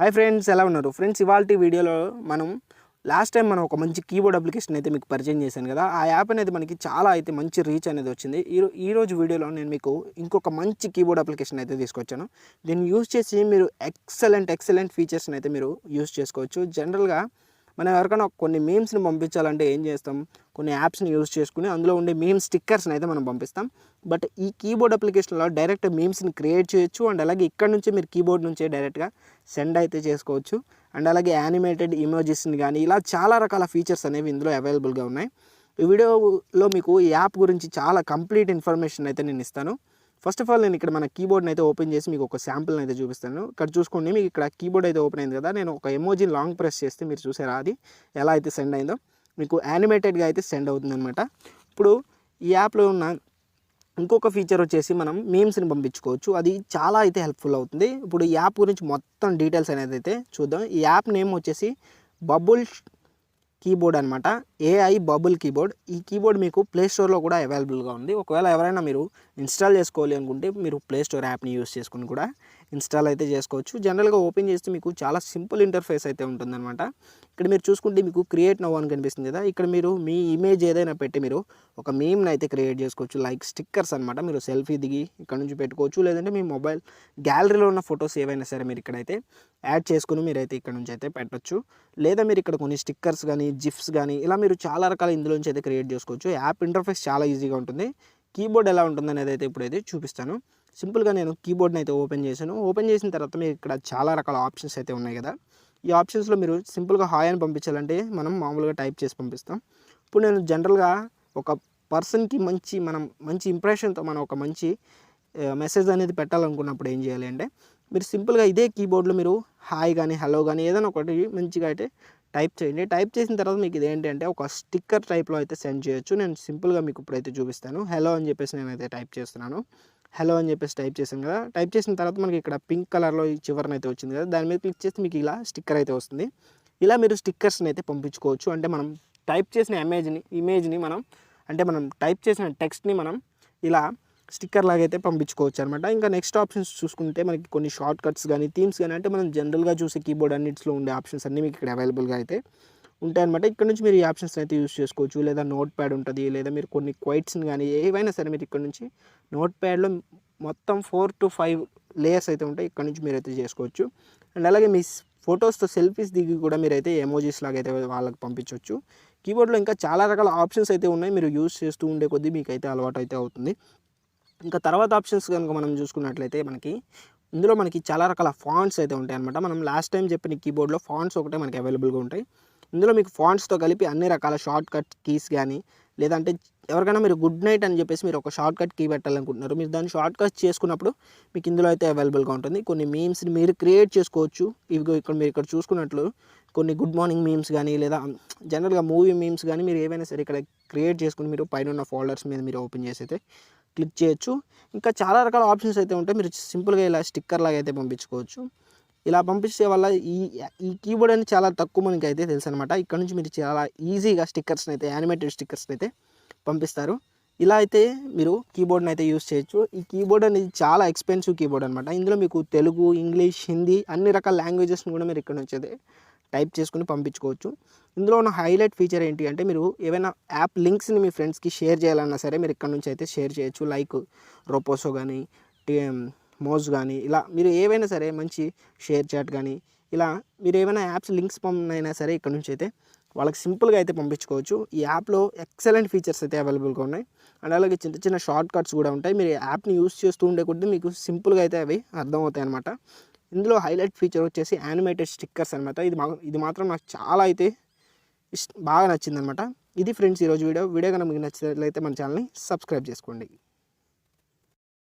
Hi friends, ఎలా ఉన్నారు friends? ఇవాల్టి వీడియోలో మనం లాస్ట్ టైం మనం ఒక మంచి కీబోర్డ్ అప్లికేషన్ అయితే మీకు పరిచయం చేశాను కదా. ఆ యాప్ అనేది మనకి చాలా అయితే మంచి రీచ్ అనేది వచ్చింది. ఈరోజు వీడియోలో నేను మీకు ఇంకొక మంచి కీబోర్డ్ అప్లికేషన్ అయితే తీసుకొచ్చాను. దీన్ని యూజ్ చేసి మీరు ఎక్సలెంట్ ఫీచర్స్ని అయితే మీరు యూజ్ చేసుకోవచ్చు. జనరల్గా మనం ఎవరికైనా కొన్ని మీమ్స్ని పంపించాలంటే ఏం చేస్తాం? కొన్ని యాప్స్ని యూజ్ చేసుకుని అందులో ఉండే మీమ్ స్టిక్కర్స్ని అయితే మనం పంపిస్తాం. బట్ ఈ కీబోర్డ్ అప్లికేషన్లో డైరెక్ట్ మీమ్స్ని క్రియేట్ చేయొచ్చు. అండ్ అలాగే ఇక్కడ నుంచి మీరు కీబోర్డ్ నుంచే డైరెక్ట్గా సెండ్ అయితే చేసుకోవచ్చు. అండ్ అలాగే యానిమేటెడ్ ఇమోజెస్ని కానీ ఇలా చాలా రకాల ఫీచర్స్ అనేవి ఇందులో అవైలబుల్గా ఉన్నాయి. ఈ వీడియోలో మీకు ఈ యాప్ గురించి చాలా కంప్లీట్ ఇన్ఫర్మేషన్ అయితే నేను ఇస్తాను. ఫస్ట్ ఆఫ్ ఆల్ నేను ఇక్కడ మన కీబోర్డ్ని అయితే ఓపెన్ చేసి మీకు ఒక శాంపుల్ని అయితే చూపిస్తాను. ఇక్కడ చూసుకోండి, మీకు ఇక్కడ కీబోర్డ్ అయితే ఓపెన్ అయింది కదా. నేను ఒక ఎమోజీ లాంగ్ ప్రెస్ చేస్తే మీరు చూసారా అది ఎలా అయితే సెండ్ అయిందో, మీకు యానిమేటెడ్గా అయితే సెండ్ అవుతుంది అనమాట. ఇప్పుడు ఈ యాప్లో ఉన్న ఇంకొక ఫీచర్ వచ్చేసి మనం మీమ్స్ని పంపించుకోవచ్చు. అది చాలా అయితే హెల్ప్ఫుల్ అవుతుంది. ఇప్పుడు ఈ యాప్ గురించి మొత్తం డీటెయిల్స్ అనేది అయితే చూద్దాం. ఈ యాప్ నేమ్ వచ్చేసి బబుల్ కీబోర్డ్ అనమాట. AI bubble keyboard. ఈ కీబోర్డ్ మీకు ప్లే స్టోర్లో కూడా అవైలబుల్గా ఉంది. ఒకవేళ ఎవరైనా మీరు ఇన్స్టాల్ చేసుకోవాలి అనుకుంటే మీరు ప్లే స్టోర్ యాప్ని యూస్ చేసుకుని కూడా ఇన్స్టాల్ అయితే చేసుకోవచ్చు. జనరల్గా ఓపెన్ చేస్తే మీకు చాలా సింపుల్ ఇంటర్ఫేస్ అయితే ఉంటుందన్నమాట. ఇక్కడ మీరు చూసుకుంటే మీకు క్రియేట్ నౌ అని కనిపిస్తుంది కదా. ఇక్కడ మీరు మీ ఇమేజ్ ఏదైనా పెట్టి మీరు ఒక మీమ్ని అయితే క్రియేట్ చేసుకోవచ్చు. లైక్ స్టిక్కర్స్ అనమాట. మీరు సెల్ఫీ దిగి ఇక్కడ నుంచి పెట్టుకోవచ్చు. లేదంటే మీ మొబైల్ గ్యాలరీలో ఉన్న ఫొటోస్ ఏవైనా సరే మీరు ఇక్కడైతే యాడ్ చేసుకుని మీరైతే ఇక్కడ నుంచి అయితే పెట్టచ్చు. లేదా మీరు ఇక్కడ కొన్ని స్టిక్కర్స్ కానీ జిఫ్స్ కానీ ఇలా మీరు చాలా రకాల ఇందులోంచి అయితే క్రియేట్ చేసుకోవచ్చు. యాప్ ఇంటర్ఫేస్ చాలా ఈజీగా ఉంటుంది. కీబోర్డ్ ఎలా ఉంటుంది అనేది అయితే ఇప్పుడైతే చూపిస్తాను. సింపుల్గా నేను కీబోర్డ్ని అయితే ఓపెన్ చేశాను. ఓపెన్ చేసిన తర్వాత మీకు ఇక్కడ చాలా రకాల ఆప్షన్స్ అయితే ఉన్నాయి కదా. ఈ ఆప్షన్స్లో మీరు సింపుల్గా హాయ్ అని పంపించాలంటే మనం మామూలుగా టైప్ చేసి పంపిస్తాం. ఇప్పుడు నేను జనరల్గా ఒక పర్సన్కి మంచి ఇంప్రెషన్తో మనం ఒక మంచి మెసేజ్ అనేది పెట్టాలనుకున్నప్పుడు ఏం చేయాలి అంటే మీరు సింపుల్గా ఇదే కీబోర్డ్లో మీరు హాయ్ కానీ హలో కానీ ఏదైనా ఒకటి మంచిగా అయితే టైప్ చేయండి. టైప్ చేసిన తర్వాత మీకు ఇదేంటి అంటే ఒక స్టిక్కర్ టైప్లో అయితే సెండ్ చేయొచ్చు. నేను సింపుల్గా మీకు ఇప్పుడైతే చూపిస్తాను. హలో అని చెప్పేసి నేనైతే టైప్ చేస్తున్నాను. హలో అని చెప్పేసి టైప్ చేశాను కదా. టైప్ చేసిన తర్వాత మనకి ఇక్కడ పింక్ కలర్లో ఈ చివరన అయితే వచ్చింది కదా. దాని మీద క్లిక్ చేస్తే మీకు ఇలా స్టిక్కర్ అయితే వస్తుంది. ఇలా మీరు స్టిక్కర్స్ని అయితే పంపించుకోవచ్చు. అంటే మనం టైప్ చేసిన ఇమేజ్ని మనం టైప్ చేసిన టెక్స్ట్ని మనం ఇలా స్టిక్కర్ లాగా అయితే పంపించుకోవచ్చు అనమాట. ఇంకా నెక్స్ట్ ఆప్షన్స్ చూసుకుంటే మనకి కొన్ని షార్ట్ కట్స్ కానీ థీమ్స్ కానీ అంటే మనం జనరల్గా చూసే కీబోర్డ్ అన్నింటిలో ఉండే ఆప్షన్స్ అన్నీ మీకు ఇక్కడ అవైలబుల్గా అయితే ఉంటాయన్నమాట. ఇక్కడ నుంచి మీరు ఈ ఆప్షన్స్ అయితే యూస్ చేసుకోవచ్చు. లేదా నోట్ ప్యాడ్ ఉంటుంది, లేదా మీరు కొన్ని క్వైట్స్ని కానీ ఏవైనా సరే మీరు ఇక్కడ నుంచి నోట్ ప్యాడ్లో మొత్తం 4 to 5 లేయర్స్ అయితే ఉంటాయి. ఇక్కడ నుంచి మీరైతే చేసుకోవచ్చు. అండ్ అలాగే మీ ఫొటోస్తో సెల్ఫీస్ దిగి కూడా మీరైతే ఎమోజీస్ లాగా అయితే వాళ్ళకి పంపించవచ్చు. కీబోర్డ్లో ఇంకా చాలా రకాల ఆప్షన్స్ అయితే ఉన్నాయి. మీరు యూస్ చేస్తూ ఉండే కొద్దీ మీకు అయితే అలవాటు అయితే అవుతుంది. ఇంకా తర్వాత ఆప్షన్స్ కనుక మనం చూసుకున్నట్లయితే ఇందులో మనకి చాలా రకాల ఫాంట్స్ అయితే ఉంటాయి అనమాట. మనం లాస్ట్ టైం చెప్పిన కీబోర్డ్లో ఫాంట్స్ ఒకటే మనకి అవైలబుల్గా ఉంటాయి. ఇందులో మీకు ఫాంట్స్తో కలిపి అన్ని రకాల షార్ట్ కట్ కీస్ కానీ లేదంటే ఎవరికైనా మీరు గుడ్ నైట్ అని చెప్పేసి మీరు ఒక షార్ట్ కట్ కీ పెట్టాలనుకుంటున్నారు, మీరు దాన్ని షార్ట్ కట్ చేసుకున్నప్పుడు మీకు ఇందులో అయితే అవైలబుల్గా ఉంటుంది. కొన్ని మీమ్స్ని మీరు క్రియేట్ చేసుకోవచ్చు. మీరు ఇక్కడ చూసుకున్నట్లు కొన్ని గుడ్ మార్నింగ్ మీమ్స్ కానీ లేదా జనరల్గా మూవీ మీమ్స్ కానీ మీరు ఏవైనా సరే ఇక్కడ క్రియేట్ చేసుకుని మీరు పైన ఉన్న ఫోల్డర్స్ మీద మీరు ఓపెన్ చేసి అయితే క్లిక్ చేయొచ్చు. ఇంకా చాలా రకాల ఆప్షన్స్ అయితే ఉంటాయి. మీరు సింపుల్గా ఇలా స్టిక్కర్ లాగా అయితే పంపించుకోవచ్చు. ఇలా పంపించే వల్ల ఈ కీబోర్డ్ అని చాలా తక్కువ మనకి అయితే తెలుసు అనమాట. ఇక్కడ నుంచి మీరు చాలా ఈజీగా స్టిక్కర్స్ని అయితే యానిమేటెడ్ స్టిక్కర్స్ని అయితే పంపిస్తారు. ఇలా అయితే మీరు కీబోర్డ్ని అయితే యూస్ చేయొచ్చు. ఈ కీబోర్డ్ అనేది చాలా ఎక్స్పెన్సివ్ కీబోర్డ్ అనమాట. ఇందులో మీకు తెలుగు, ఇంగ్లీష్, హిందీ అన్ని రకాల లాంగ్వేజెస్ని కూడా మీరు ఇక్కడ నుంచి అయితే టైప్ చేసుకుని పంపించుకోవచ్చు. ఇందులో ఉన్న హైలైట్ ఫీచర్ ఏంటి అంటే మీరు ఏవైనా యాప్ లింక్స్ని మీ ఫ్రెండ్స్కి షేర్ చేయాలన్నా సరే మీరు ఇక్కడ నుంచి అయితే షేర్ చేయొచ్చు. లైక్ రోపోసో కానీ మోజ్ కానీ ఇలా మీరు ఏవైనా సరే మంచి షేర్ చాట్ కానీ ఇలా మీరు ఏమైనా యాప్స్ లింక్స్ అయినా సరే ఇక్కడ నుంచి అయితే వాళ్ళకి సింపుల్గా అయితే పంపించుకోవచ్చు. ఈ యాప్లో ఎక్సలెంట్ ఫీచర్స్ అయితే అవైలబుల్గా ఉన్నాయి. అండ్ అలాగే చిన్న షార్ట్ కట్స్ కూడా ఉంటాయి. మీరు యాప్ని యూస్ చేస్తూ ఉండే కొద్దీ మీకు సింపుల్గా అయితే అవి అర్థమవుతాయి అనమాట. ఇందులో హైలైట్ ఫీచర్ వచ్చేసి యానిమేటెడ్ స్టిక్కర్స్ అనమాట. ఇది మాత్రం నాకు చాలా అయితే బాగా నచ్చిందనమాట. ఇది ఫ్రెండ్స్ ఈరోజు వీడియో కనుక మీకు నచ్చినట్లయితే మన ఛానల్ని సబ్స్క్రైబ్ చేసుకోండి.